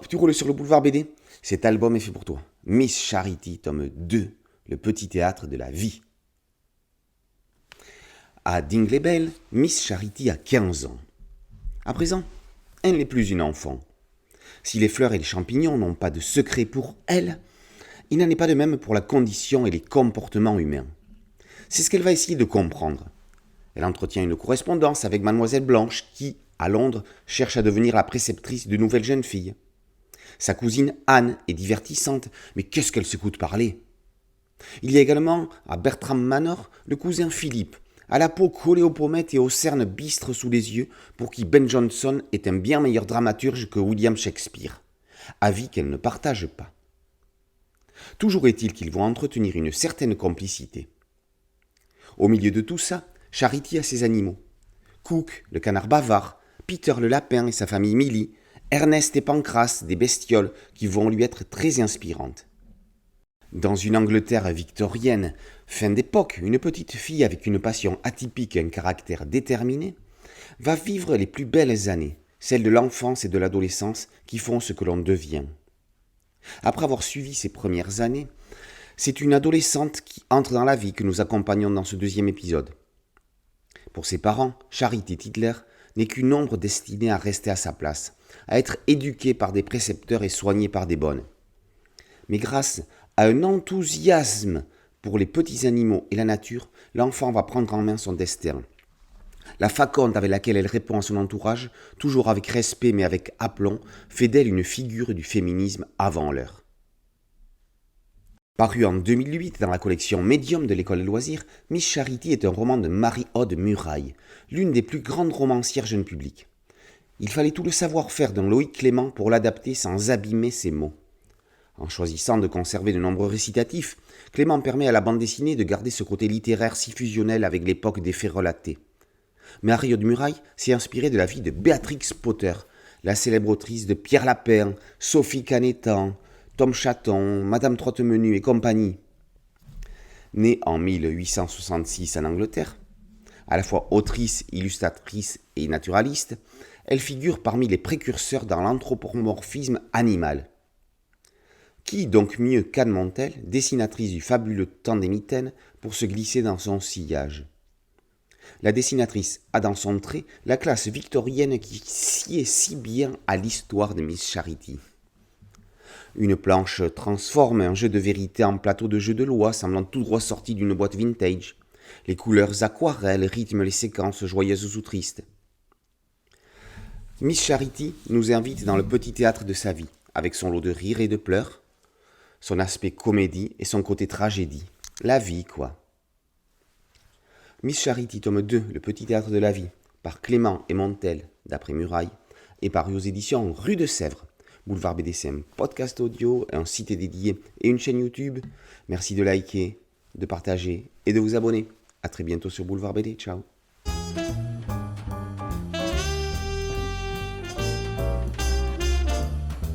Hop, tu roules sur le boulevard BD. Cet album est fait pour toi. Miss Charity, tome 2, le petit théâtre de la vie. À Dingley Bell, Miss Charity a 15 ans. À présent, elle n'est plus une enfant. Si les fleurs et les champignons n'ont pas de secret pour elle, il n'en est pas de même pour la condition et les comportements humains. C'est ce qu'elle va essayer de comprendre. Elle entretient une correspondance avec Mademoiselle Blanche qui, à Londres, cherche à devenir la préceptrice de nouvelles jeunes filles. Sa cousine Anne est divertissante, mais qu'est-ce qu'elle s'écoute parler. Il y a également, à Bertram Manor, le cousin Philippe, à la peau collée aux pommettes et aux cernes bistres sous les yeux, pour qui Ben Jonson est un bien meilleur dramaturge que William Shakespeare. Avis qu'elle ne partage pas. Toujours est-il qu'ils vont entretenir une certaine complicité. Au milieu de tout ça, Charity a ses animaux. Cook, le canard bavard, Peter le lapin et sa famille Millie, Ernest et Pancras, des bestioles qui vont lui être très inspirantes. Dans une Angleterre victorienne, fin d'époque, une petite fille avec une passion atypique et un caractère déterminé va vivre les plus belles années, celles de l'enfance et de l'adolescence qui font ce que l'on devient. Après avoir suivi ses premières années, c'est une adolescente qui entre dans la vie que nous accompagnons dans ce deuxième épisode. Pour ses parents, Charity Tidler n'est qu'une ombre destinée à rester à sa place, à être éduquée par des précepteurs et soignée par des bonnes. Mais grâce à un enthousiasme pour les petits animaux et la nature, l'enfant va prendre en main son destin. La faconde avec laquelle elle répond à son entourage, toujours avec respect mais avec aplomb, fait d'elle une figure du féminisme avant l'heure. Paru en 2008 dans la collection Medium de l'école des loisirs, Miss Charity est un roman de Marie-Aude Muraille, l'une des plus grandes romancières jeune public. Il fallait tout le savoir-faire d'un Loïc Clément pour l'adapter sans abîmer ses mots. En choisissant de conserver de nombreux récitatifs, Clément permet à la bande dessinée de garder ce côté littéraire si fusionnel avec l'époque des faits relatés. Marie-Aude Muraille s'est inspirée de la vie de Béatrix Potter, la célèbre autrice de Pierre Lapin, Sophie Canetan, Tom Chatton, Madame Trotte-Menu et compagnie. Née en 1866 en Angleterre, à la fois autrice, illustratrice et naturaliste, elle figure parmi les précurseurs dans l'anthropomorphisme animal. Qui donc mieux qu'Anne Montel, dessinatrice du fabuleux Temps des Mitaines, pour se glisser dans son sillage. La dessinatrice a dans son trait la classe victorienne qui sied si bien à l'histoire de Miss Charity. Une planche transforme un jeu de vérité en plateau de jeu de loi semblant tout droit sorti d'une boîte vintage. Les couleurs aquarelles rythment les séquences joyeuses ou tristes. Miss Charity nous invite dans le petit théâtre de sa vie, avec son lot de rires et de pleurs, son aspect comédie et son côté tragédie. La vie, quoi. Miss Charity, tome 2, le petit théâtre de la vie, par Clément et Montel, d'après Muraille, et paru aux éditions Rue de Sèvres. Boulevard BDSM, podcast audio, un site dédié et une chaîne YouTube. Merci de liker, de partager et de vous abonner. A très bientôt sur Boulevard BD. Ciao.